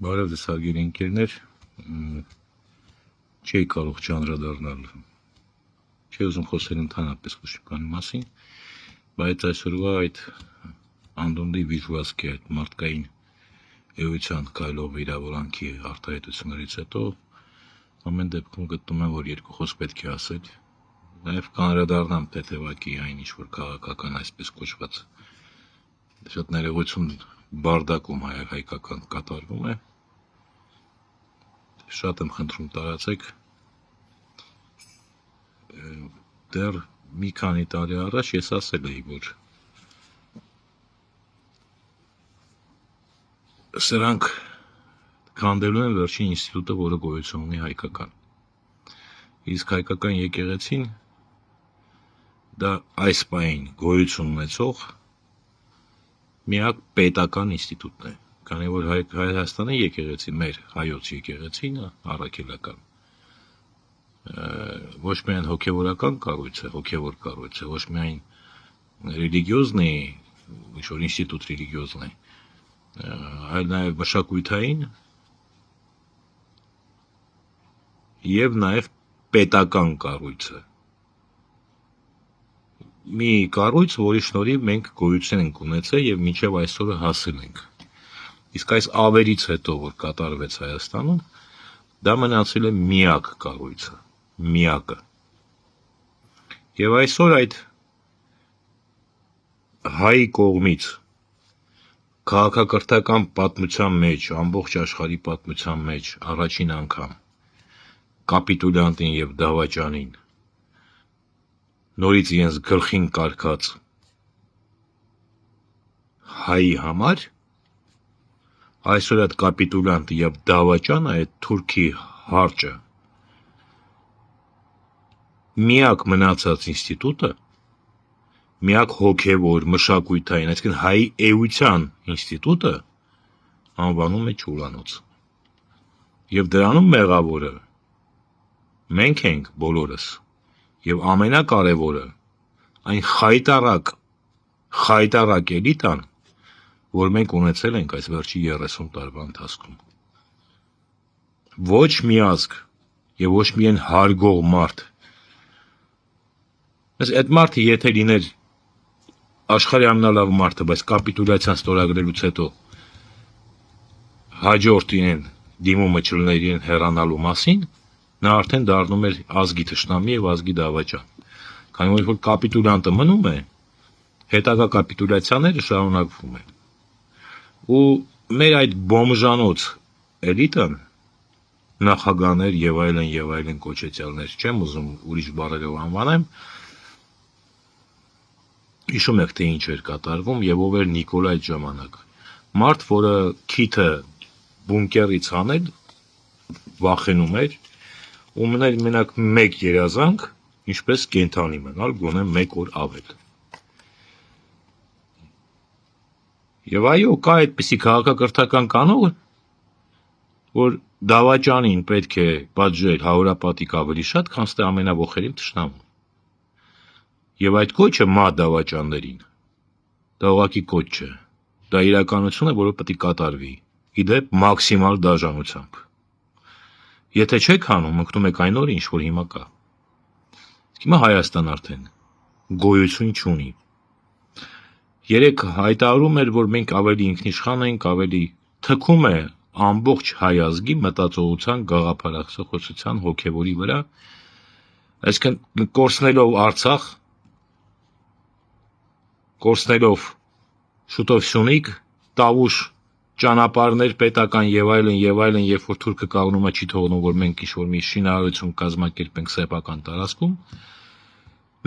Բարև ձեզ հարգելի ընկերներ, չի կարող չանդրադառնալ, չի ուզում խոսել ընդհանրապես ոչ մի բանի մասին, բայց այսօրվա այդ անդունդի վիժվածքի, այդ մարդկային էության քայլող վիրավորանքի արտահայտություններից հետո ամեն դեպքում գտնում եմ, որ երկու խոսք պետք է ասել, նաև կանրադառնամ թեթևակի այն ինչ որ քաղաքական այսպես կոչված շատ ներողություն բարդակում հայկական կատարվում է. Շատ եմ խնդրում տարածեք, դեռ մի քանի տարի առաջ ես ասել էի, որ սրանք քանդելու են վերջին ինստիտուտը, որը գոյություն ունի հայկական, իսկ հայկական եկեղեցին դա այս պահին գոյություն ունեցող միակ պետական ինստիտուտն է, քանի որ Հայաստանի եկեղեցի, մեր հայոց եկեղեցին առաքելական, ոչ միայն հոգևորական կառույց է, հոգևոր կառույց է, ոչ միայն ռելիգիոզն է, ինչ-որ ինստիտուտ ռելիգիոզն է, այլ նաև մշակութային և նաև պետական կառույց է։ Մի կառույց, որի շնորհիվ մենք գոյություն ենք ունեցել և մինչև այսօրը հասել ենք։ Իսկ այս ավերից հետո, որ կատարվեց Հայաստանում, դա մնացել է միակ կառույցը, միակը։ Եվ այսօր այդ հայի կողմից քաղաքակրթական պատմության մեջ, ամբողջ աշխարհի պատմության մեջ առաջին անգամ կապիտուլյանտին և դավաճանին նորից իրենց գլխին կարգած հայի համար, այսօր այդ կապիտուլյանտը և դավաճանը, այդ թուրքի հարճը, միակ մնացած ինստիտուտը, միակ հոգևոր, մշակութային, այսինքն հայի էության ինստիտուտը անվանում է Չուլանոց։ Եվ դրանում մեղավորը մենք ենք բոլորս, և ամենակարևորը այն խայտառակ էլիտան, որ մենք ունեցել ենք այս վերջի 30 տարվա ընթացքում։ Ոչ մի ազգ և ոչ միայն հարգող մարդ, այդ մարդը եթե լիներ աշխարհի ամենալավ մարդը, բայց կապիտուլյացիան ստորագրելուց հետո հաջորդ իրեն դիմումը չլիներ իրեն հեռանալու մասին, նա արդեն դառնում էր ազգի թշնամի և ազգի դավաճան, քանի որ կապիտուլյանտը մնում է, հետագա կապիտուլյացիաները շարունակվում են։ Ու մեր այդ բոմժանոց էլիտան, նախագահներ և այլն կոչեցյալներ, չեմ ուզում ուրիշ բառերով անվանեմ, հիշում եք, թե ինչ էր կատարվում և ով էր Նիկոլա այդ ժամանակ։ Մարդ, որը քիթը բունկերից հանել, վախենում էր, ու մներ մենակ մեկ երազանք, ինչպես կենդանի մնալ, գոնե մեկ օր ավել։ Եվ այո, կա այդպիսի քաղաքակրթական կանոն, որ դավաճանին պետք է պատժել հարյուրապատիկ ավելի շատ, քան թե ամենավոխերին թշնամուն։ Եվ այդ կոչը մահ դավաճաններին, դա ուղղակի կոչ չէ, դա իրականություն է, որը պետք է կատարվի, ի դեպ մաքսիմալ դաժանությամբ։ Եթե չեք հանում, ընկնում եք այն օրը, ինչ որ հիմա կա։ Հիմա Հայաստան արդեն գոյություն չունի։ Երեկ հայտարարում էր, որ մենք ավելի ինքնիշխան ենք, ավելի թքում է ամբողջ հայ ազգի մտածողության, գաղափարախոսության, հոգևորի վրա, այսինքն կորցնելով Արցախ, կորցնելով շուտով Սյունիք, Տավուշ, ճանապարհներ պետական և այլն, երբ որ թուրքը կանգնում է չի թողնում, որ մենք ինչ-որ մի շինարարություն կազմակերպենք սեփական տարածքում,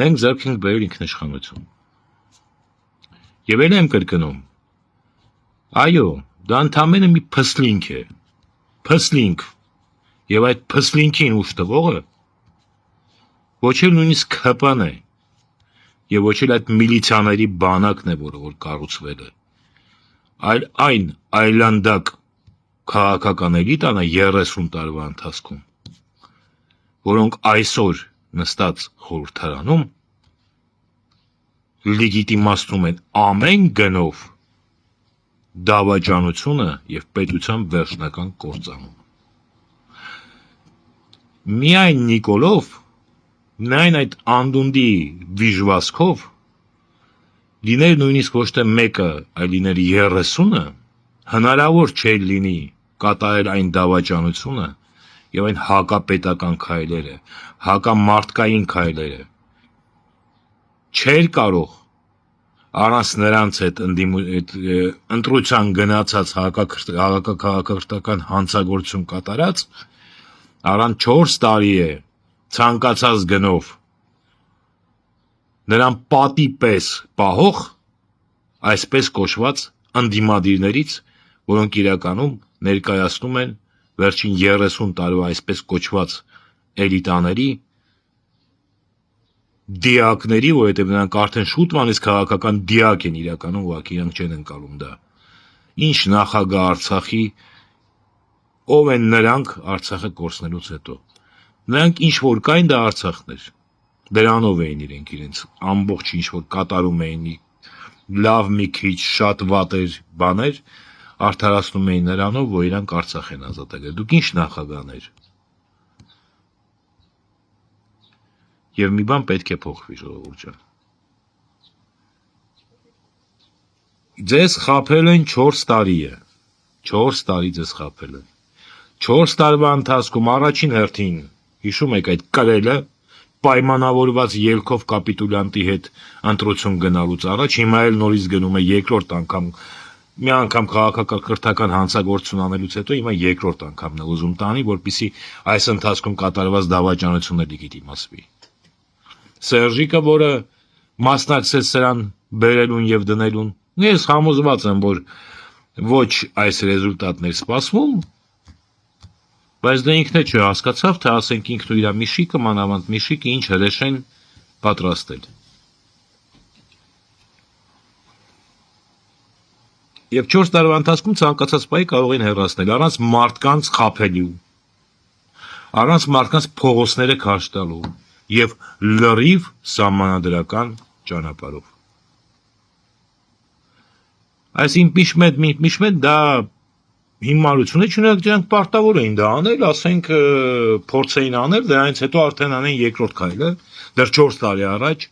մենք ձեռք ենք բերել ինքնիշխանություն։ Եվ էլ եմ կրկնում, այո, դա ընդամենը մի փսլինք է, փսլինք, և այդ փսլինքին ուժ տվողը ոչ էլ նույնիսկ ՀՊ-ն է, և ոչ էլ այդ միլիցիաների բանակն է, որ կառուցվել է, այլ այն այլանդակ քաղաքական էլիտան է 30 տարվա ընթացքում, որոնք այսօր նստած խորհրդարանում լեգիտիմացնում են ամեն գնով դավաճանությունը եւ պետության վերջնական կործանումը։ Միայն Նիկոլով, միայն այդ անդունդի վիժվասկով լիներ նույնիսկ ոչ թե մեկը, այլ լիներ 30-ը, հնարավոր չէր լինի կատարել այն դավաճանությունը եւ այն հակապետական քայլերը, հակամարտկային քայլերը։ Չէր կարող առանց նրանց այդ ընտրության գնացած հակաքաղաքական հանցագործություն կատարած, առանց 4 տարի է ցանկացած գնով նրան պատի պես պահող այսպես կոչված ընդդիմադիրներից, որոնք իրականում ներկայացնում են վերջին 30 տարվա այսպես կոչված էլիտաների դիակների, որովհետև նրանք արդեն շուտվանից քաղաքական դիակ են իրականում, ուղղակի իրանք չեն ընկալում դա։ Ինչ նախագահ Արցախի, ով են նրանք Արցախը կորցնելուց հետո։ Նրանք ինչ որ կային, դա Արցախն էր։ Դրանով էին իրենց ամբողջ ինչ որ կատարում էին լավ մի քիչ շատ վատեր բաներ, արդարացնում էին նրանով, որ իրանք Արցախ են ազատագրել։ Դուք ինչ նախագահներ։ Եվ մի բան պետք է փոխվի, ժողովուրդ ջան։ Ձեզ խաբել են 4 տարի է։ 4 տարի ձեզ խաբել են։ 4 տարվա ընթացքում առաջին հերթին, հիշում եք այդ կրելը, պայմանավորված ելքով կապիտուլյանտի հետ ընտրություն գնալուց առաջ, հիմա էլ նորից գնում է երկրորդ անգամ, մի անգամ քաղաքական հանցագործություն անելուց հետո, հիմա երկրորդ անգամն է ուզում տանի, որպեսզի այս ընթացքում կատարված դավաճանությունը լեգիտիմացվի։ Սերժիկը, որը մասնակցեց սրան բերելուն եւ դնելուն, ես համոզված եմ, որ ոչ այս ռեզուլտատներ սպասվում, բայց դա ինքն է չհասկացավ, թե ասենք ինքն ու իր Միշիկը, մանավանդ Միշիկը ինչ հրեշ են պատրաստել։ Եվ 4 տարվա ընթացքում ցանկացած պահի կարող են հեռացնել առանց մարդկանց խաբելու, առանց մարդկանց փողոցները քաշ տալու եւ լրիվ սահմանադրական ճանապարհով։ Այս impeachment դա հիմարություն է, չնայած դրանք պարտավոր էին դա անել, ասենք փորձեին անել, դրանից հետո արդեն անեն երկրորդ քայլը, դեռ 4 տարի առաջ,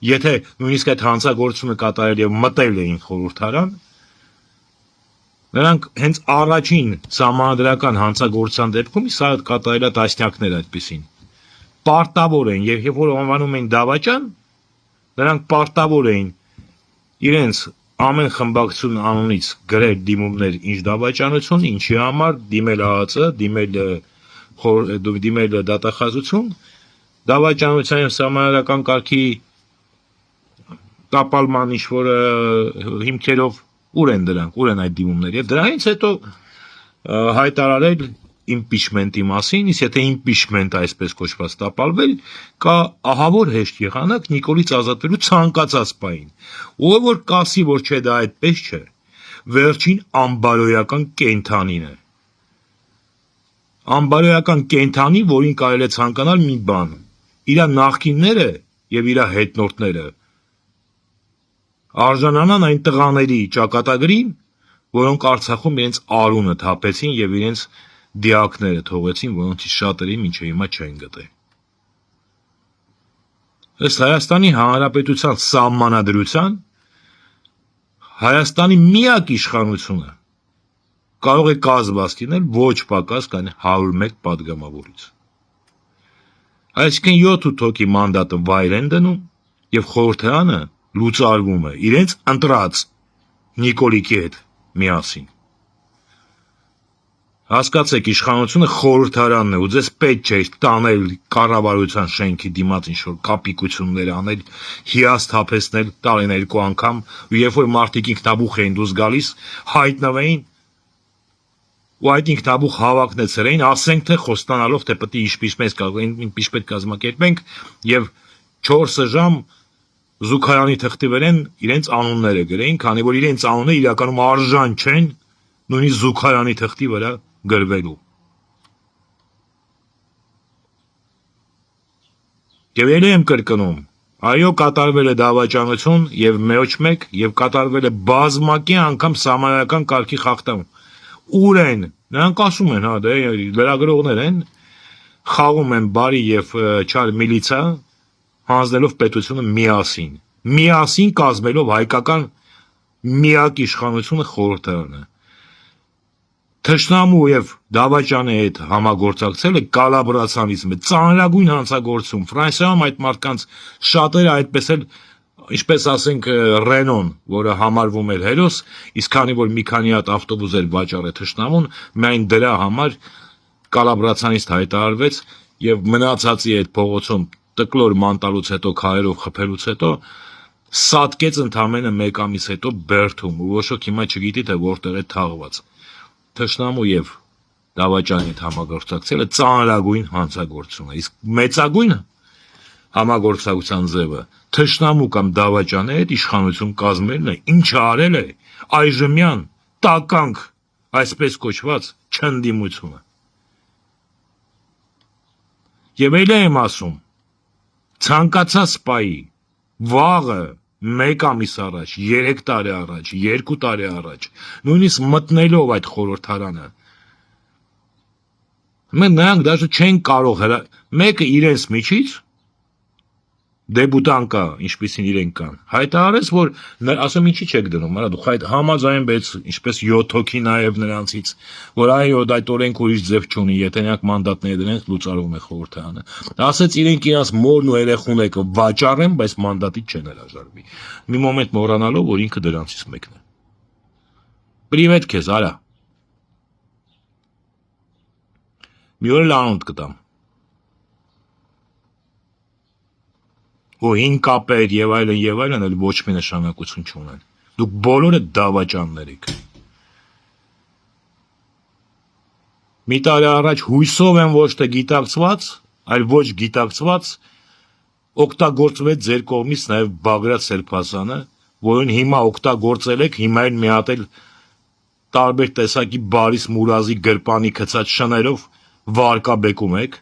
եթե նույնիսկ այդ հանցագործությունը կատարել եւ մտել էին խորհրդարան, նրանք հենց առաջին սահմանադրական հանցագործության դեպքում սա կատարելա տասնյակներ այդպեսին։ Պարտավոր են եւ երբ որ անվանում են դավաճան, նրանք պարտավոր էին իրենց ամեն խմբակցություն անունից գրել դիմումներ ինչ դավաճանություն, ինչի համար դիմել ԱԱԾ, դիմել դատախազություն, դավաճանության եւ սահմանադրական կարգի տապալման ինչ որ հիմքերով ուր են այդ դիմումները եւ դրանից հետո հայտարարել impeachment-ի մասին, իսկ եթե impeachment այսպես կոչված տապալվել, կա ահավոր հեշտ եղանակ Նիկոլից ազատվելու ցանկացած պահին։ Ով որ կասի, որ չէ դա այդպես չէ, վերջին ամբարոյական կենթանին է։ Ամբարոյական կենթանի, որին կարելի է ցանկանալ մի բան, իր նախկինները եւ իր հետնորդները արժանանան այն տղաների ճակատագրին, որոնք Արցախում իրենց արունը թափեցին եւ իրենց դիակները թողեցին, որոնցից շատերի մինչև հիմա չեն գտել։ Ըստ Հայաստանի Հանրապետության սահմանադրության Հայաստանի միակ իշխանությունը կարող է կազմված լինել ոչ պակաս քան 101 падգամավորից։ Այսինքն 7-8 հոգի մանդատը վայր են դնում եւ խորհրդարանը լուծարվում է իրենց ընտրած Նիկոլիկի հետ միասին։ Հասկացեք, իշխանությունը խորհրդարանն է ու ձեզ պետք չէ տանել կառավարության շենքի դիմաց ինչ-որ կապիկություններ անել, հիասթափեցնել տարին 2 անգամ, ու երբ որ մարդիկ ինքնաբուխ էին դուրս գալիս, հայտնվեին ու այդ ինքնաբուխ հավակնեցրեին, ասենք թե խոստանալով, թե պետք է impeachment կազմակերպենք եւ 4 ժամ Զուքայանի թղթի վրան իրենց անունները գրեին, քանի որ իրենց անունները իրականում արժան չեն նույնիսկ Զուքայանի թղթի վրա գրվելու։ Եվ ելի եմ կրկնում, Այո, կատարվել է դավաճանություն եւ մեոչ մեկ եւ կատարվել է բազմակի անգամ սահմանական կարգի խախտում։ Ուր են։ Նրանք ասում են, հա, դե լրագրողներ են, խաղում են բարի եւ չար միլիցիա, հանձնելով պետությունը միասին կազմելով հայկական միակ իշխանությունը խորհրդարանը։ Թշնամու եւ դավաճանի հետ համագործակցելը կալաբրացիոնիզմ է, ծանրագույն հանցագործություն։ Ֆրանսիայում այդ մարդկանց շատերը այդպես էլ, ինչպես ասենք Ռենոն, որը համարվում էր հերոս, իսկ քանի որ մի քանի հատ ավտոբուս էր վաճառել թշնամուն, միայն դրա համար կալաբրացիոնիստ հայտարարվեց եւ մնացածի այդ փողոցում տկլոր մանտալուց հետո քայլերով խփելուց հետո սատկեց ընդամենը 1 ամիս հետո Բերթում, ու ոչ ոք հիմա չգիտի թե որտեղ է թաղված։ Թշնամու եւ դավաճանի հետ համագործակցելը ծանրագույն հանցագործություն է, իսկ մեծագույն համագործակցության ձևը թշնամու կամ դավաճանի հետ իշխանություն կազմելն է, ինչը արել է այժմյան տականք, այսպես կոչված չընդդիմությունը։ Եվ էլ եմ ասում, ցանկացած սպայի վաղը 1 ամիս առաջ, 3 տարի առաջ, 2 տարի առաջ, նույնիսկ մտնելով այդ խորհրդարանը, նրանք դաժե չեն կարող մեկը իրենց միջից դեբուտան կա, ինչպեսին իրենք կան, հայտարարեց, որ ասում ինչի չեք դնում, դուք համաձայնվեց, ինչպես 7 հոգի նաև նրանցից, որ այո, այդ օրենք ուրիշ ձև չունի, եթե նրանք մանդատներ դրանք լուծարվում է խորհրդարանը։ Ասեց իրենք իրաց մորն ու երեխուն եկը վաճառեն, բայց մանդատից չեն հրաժարվի։ Մի մոմենտ մոռանալով, որ ինքը դրանցից մեկն է։ Պրիվետ քեզ, արա։ Մի օր լանոտ կտամ։ Ու 5 կապեր եւ այլն էլ ոչ մի նշանակություն չունեն։ Դուք բոլորը դավաճաններ եք։ Մի տարի առաջ հույսով եմ ոչ թե գիտակցված, այլ ոչ գիտակցված օգտագործվեց ձեր կողմից նաեւ Բագրատ Սերբազանը, որին հիմա օգտագործել եք, հիմա էլ մի հատ էլ տարբեր տեսակի բարիս մուրազի գրպանի գծած շներով վարկաբեկում եք,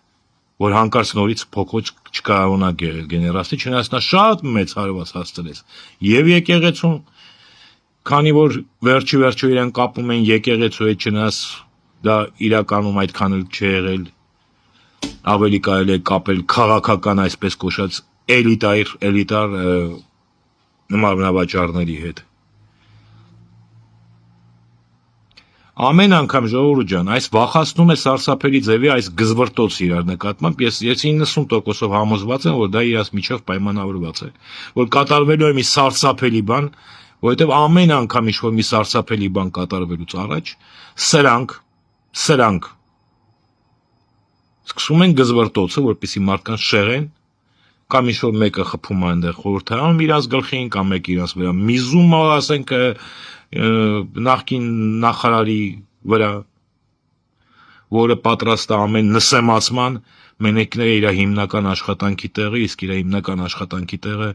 որ հանկարծ նորից փոքոց չկարողանա գեներացի, չնայած նա շատ մեծ հարված հասցրեց եւ եկեղեցուն, քանի որ վերջի իրեն կապում են եկեղեցու հետ, չնայած դա իրականում այդքան էլ չի եղել, ավելի կարելի է կապել քաղաքական այսպես կոչած էլիտար մարմնավաճառների հետ։ Ամեն անգամ ժողովուրդ ջան, այս վախացնում է սարսափելի ձևի այս գզվրտոցը իրար նկատմամբ, ես 90%-ով համոզված եմ, որ դա իրաց միջով պայմանավորված է, որ կատարվելու է մի սարսափելի բան, որովհետև ամեն անգամ ինչ-որ մի սարսափելի բան կատարվելուց առաջ սրանք սկսում են գզվրտոցը, որպեսզի մարդկանց շեղեն, կամ ինչ-որ մեկը խփում է այնտեղ խորհրդարանում իրաց գլխին, կամ մեկը իրաց վրա միզում, ասենք նախկին նախարարի վրա, որը պատրաստ է ամեն նսեմացման, մենեքները իր հիմնական աշխատանքի տեղը, իսկ իր հիմնական աշխատանքի տեղը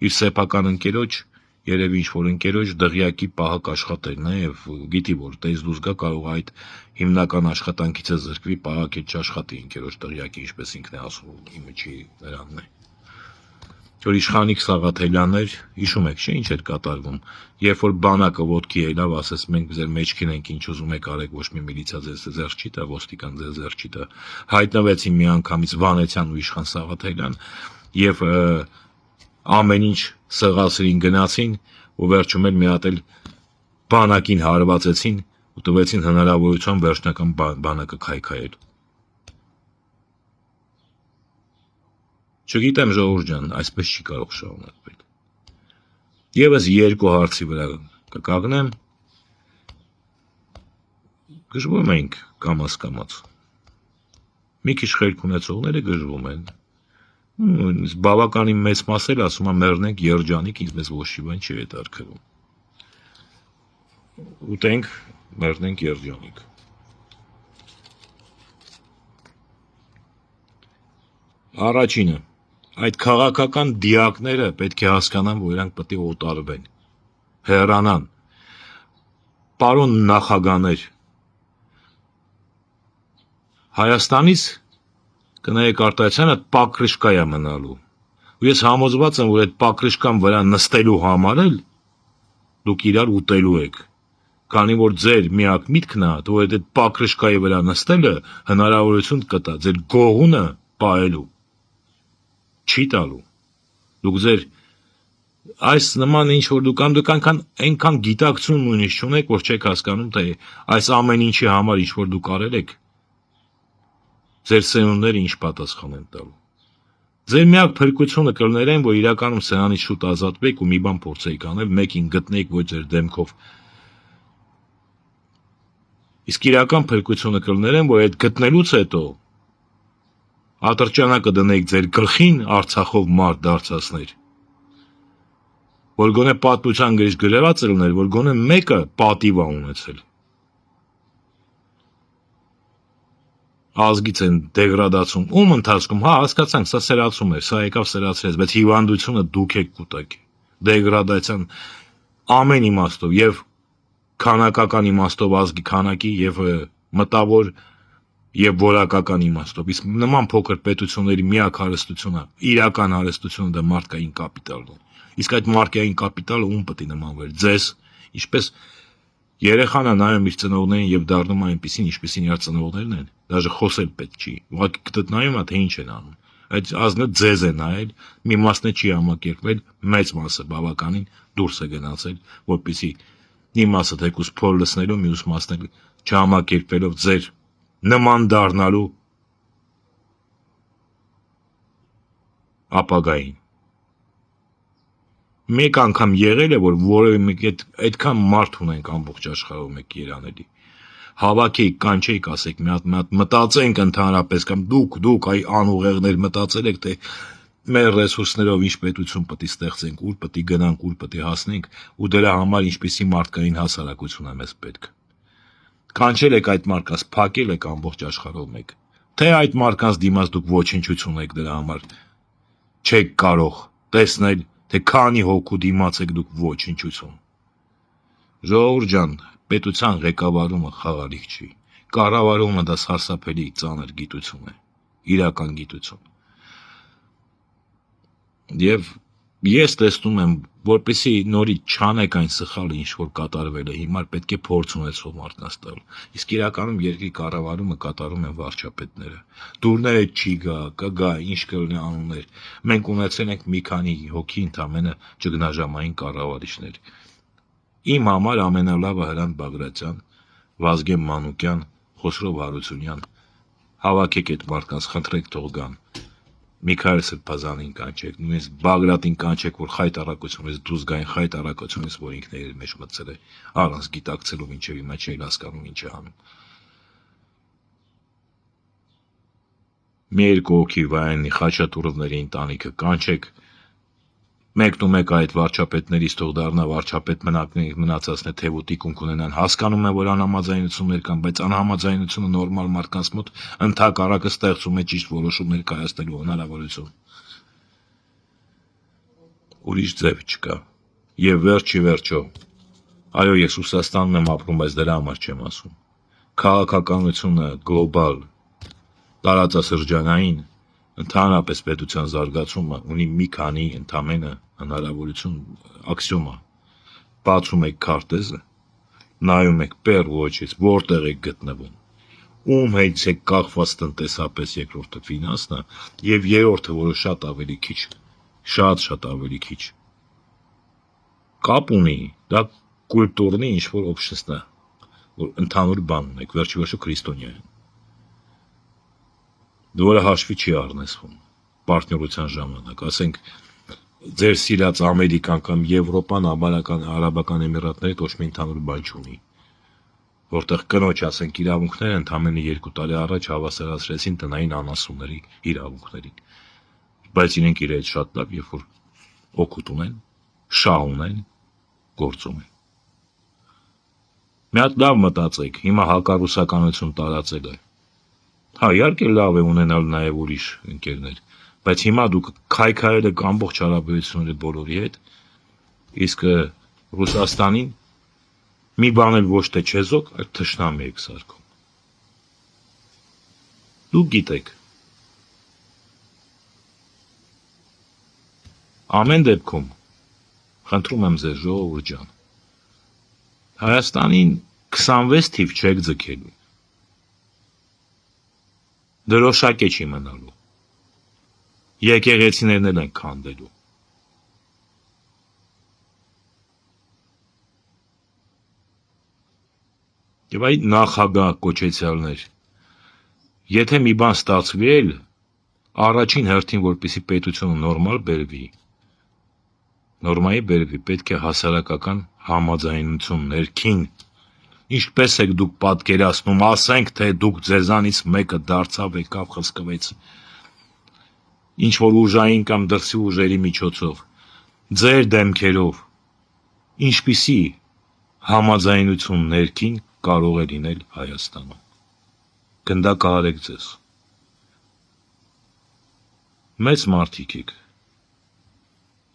իր սեփական ընկերոջ, երևի ինչ-որ ընկերոջ դղյակի պահակ աշխատելն է, եւ գիտի, որ տես դուրս գա կարող այդ հիմնական աշխատանքից է զրկվի, պահակ էլ չաշխատի ընկերոջ դղյակի, ինչպես ինքն է ասում, իմը չի նրանն է։ Որ իշխանիկ Սաղաթելյաններ, հիշում եք, չէ՞, ինչ էր կատարվում, երբ որ բանակը ոտքի ելավ, ասես մենք ձեր մեջքին ենք, ինչ ուզում եք արեք, ոչ մի միլիցիա ձեզ ձեռք չի տա, ոստիկան ձեզ ձեռք չի տա, հայտնվեցին միանգամից Վանեցյան ու իշխան Սաղաթելյան եւ ամեն ինչ սղասրին գնացին ու վերջում էլ մի հատ էլ բանակին հարվածեցին ու տվեցին հնարավորություն վերջնական բանակը քայքայել։ Չգիտեմ ժողովուրդ ջան, այսպես չի կարող շարունակվել։ Եվս 2 հարցի վրա կկանգնեմ։ Գժվում ենք կամաց։ Մի քիչ խելք ունեցողները գժվում են։ Բավականին մեծ մասել ասում է մեռնենք երջանիկ, ինձ մեզ ոչ մի բան չի հետաքրքրում։ Ուտենք, մեռնենք երջանիկ։ Առաջինը այդ քաղաքական դիակները պետք է հասկանան, որ իրանք պետք է օտարվեն, հեռանան։ Պարոն նախագաներ, Հայաստանից կնայեք արտահայտությանը պակրիշկա է մնալու, ու ես համոզված եմ, որ այդ պակրիշկան վրա նստելու համար էլ դուք իրար ուտելու եք, քանի որ ձեր միակ միտքն է, որ այդ պակրիշկայի վրա նստելը հնարավորություն կտա ձեր գողունը պահելու, չի տալու, դուք ձեր այս նման ինչ որ դուք այնքան գիտակցություն նույնիսկ չունեք, որ չեք հասկանում, թե այս ամեն ինչի համար ինչ որ դուք արել եք, ձեր սերունդները ինչ պատասխան են տալու։ Ձեր միակ փրկությունը կլներեն, որ իրականում սրանից շուտ ազատվեք ու մի բան փորձեք անել, մեկին գտնեք ոչ ձեր դեմքով։ Իսկ իրական փրկությունը կլներեն, որ այդ գտնելուց հետո ատրճանակը դնեք ձեր գլխին Արցախով մարդ դարձածներ, որ գոնե պատմության գրիշ գրված ելներ, որ գոնե մեկը պատիվ է ունեցել։ Ազգից են դեգրադացում, ում ընթացքում, հասկացանք, սա սերացում էր, սա եկավ սերացրեց, բայց հիվանդությունը դուք եք կուտակի, դեգրադացիան ամեն իմաստով, և քանակական իմաստով ազգի քանակի, և մտավոր և որակական իմաստով, իսկ նման փոքր պետությունների միակ հարստությունը, իրական հարստությունը դա մարդկային կապիտալն է, իսկ այդ մարդկային կապիտալը ում պետք է նմանվեր, ձեզ, ինչպես երեխան է նայում իր ծնողներին և դառնում է այնպիսին, ինչպիսին իր ծնողներն են, դաժե խոսել պետք չի, ուղղակի կտտ նայում է, թե ինչ են անում, այդ ազգը ձեզ է նայել, մի մասն է չի համակերպվել, մեծ մասը բավականին դուրս է գնացել, որպեսզի մի մասը թեկուզ փոր լցնելու, մյուս մասն չհամակերպվելով ձեր նման դառնալու ապագային։ Մեկ անգամ եղել է, որ որևէ մեկ այդքան մարդ ունենք ամբողջ աշխարհում եք երանելի, հավաքեիք, կանչեիք, ասեք մի հատ մտածենք ընդհանրապես, կամ դուք այ անուղեղներ մտածել եք, թե մեր ռեսուրսներով ինչ պետություն պետք է ստեղծենք, ուր պետք է գնանք, ուր պետք է հասնենք, ու դրա համար ինչպիսի մարդկային հասարակություն է մեզ պետք։ Կանչել եք այդ մարդկանց, փակել եք ամբողջ աշխարհում եք, թե այդ մարդկանց դիմաց դուք ոչնչություն եք դրա համար չեք կարող տեսնել, թե քանի հոգու դիմաց եք դուք ոչնչություն։ Ժողովուրդ ջան, պետության ղեկավարումը խաղալիք չի, կառավարումը դա սարսափելի ծանր գիտություն է, իրական գիտություն։ Եվ ես տեսնում եմ, որպեսզի նորից չանեք այն սխալը, ինչ որ կատարվել է, հիմա պետք է փորձ ունեցող մարդկանց տալ, իսկ իրականում երկրի կառավարումը կատարում են վարչապետները, դուրները չի գա, կգա, ինչ կլինի անուններ, մենք ունեցել ենք մի քանի հոգի ընդամենը ճգնաժամային կառավարիչներ, իմ համար ամենալավը Հրանտ Բագրատյան, Վազգեն Մանուկյան, Խոսրով Հարությունյան, հավաքեք այդ մարդկանց, խնդրեք թող գան, Միքայել Սրբազանին կանչեք, նույնիսկ Բագրատին կանչեք, որ խայտարակությունից դուրս գային, խայտարակությունից, որ ինքն իր մեջ մտցել է, առանց գիտակցելու մինչև հիմա չէի հասկանում ինչ է անում։ Մի երկու հոգի Վայանի Խաչատուրովների ընտանիքը կանչեք, մեկն ու մեկը այդ վարչապետներից թող դառնա վարչապետ մնացածն է թևուտիկ ունենան, հասկանում են, որ անհամաձայնություններ կան, բայց անհամաձայնությունը նորմալ մարդկանց մոտ ընդհակառակը ստեղծում է ճիշտ որոշումներ կայացնելու հնարավորություն։ Ուրիշ ձև չկա։ Եվ վերջի վերջո, այո, ես Ռուսաստանում եմ ապրում, բայց դրա համար չեմ ասում։ Քաղաքականությունը գլոբալ, տարածաշրջանային, ընդհանրապես պետության զարգացումը ունի մի քանի ընդամենը հնարավորություն, աքսիոմա։ Բացում եք քարտեզը, նայում եք պեր ոչից, որտեղ եք գտնվում, ում հետ եք կախված տնտեսապես, երկրորդը ֆինանսն է, եւ երրորդը, որը շատ ավելի քիչ, շատ ավելի քիչ կապ ունի, դա կուլտուրնի ինչ որ օբշեսն է, որ ընդհանուր բան ունեք, վերջի վերջո քրիստոնյա են, որը հաշվի չի առնեսվում պարտներության ժամանակ, ասենք ձեր սիրած Ամերիկան կամ Եվրոպան, Արաբական Էմիրատները ոչ մի ընդհանուր բան չունի, որտեղ կնոջ, ասենք, իրավունքները ընդամենը 2 տարի առաջ հավասարացրեցին տնային անասունների իրավունքներին, բայց իրենք իրենց շատ լավ, երբ որ օգուտ ունեն, շահ ունեն, գործում են։ Մի հատ լավ մտածեք, հիմա հակառուսականություն տարածել է, իհարկե լավ է ունենալ նաև ուրիշ ընկերներ, բայց հիմա դուք քայքայել եք ամբողջ հարաբերությունների բոլորի հետ, իսկ Ռուսաստանին մի բան էլ ոչ թե չեզոք, այլ թշնամի եք սարքում։ Դուք գիտեք։ Ամեն դեպքում խնդրում եմ ձեզ ժողովուրդ ջան, Հայաստանին 26 թիվ չեք ձգելու, դրոշակ է չի մնալու, եկեղեցիներն էլ են քանդելու, եւ այ նախագահ կոչեցյալներ, եթե մի բան ստացվի էլ, առաջին հերթին որպեսի պետությունը նորմալ բերվի, նորմայի բերվի, պետք է հասարակական համաձայնություն ներքին, ինչպես եք դուք պատկերացնում, ասենք, թե դուք ձեզանից մեկը դարձավ, եկավ, խսկվեց, ինչ որ ուժային կամ դրսի ուժերի միջոցով, ձեր դեմքերով, ինչպիսի համաձայնություն ներքին կարող է լինել Հայաստանում, գնդակահարեք ձեզ, մեծ մարդիկ եք,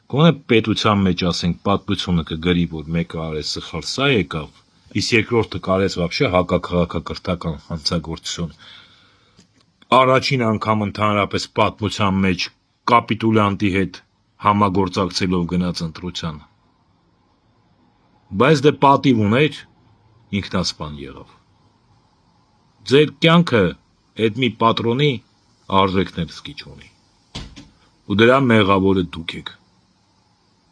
գոնե պետության մեջ ասենք պատմությունը կգրի, որ մեկը արեց սխալ սա եկավ, իսկ երկրորդը կարեց вообще հակաքաղաքակրթական հանցագործություն, առաջին անգամ ընդհանրապես պատմության մեջ կապիտուլյանտի հետ համագործակցելով գնաց ընտրության, բայց դե պատիվ ուներ, ինքնասպան եղավ, ձեր կյանքը այդ մի պատրոնի արժեքներ սկիչ ունի, ու դրա մեղավորը դուք եք,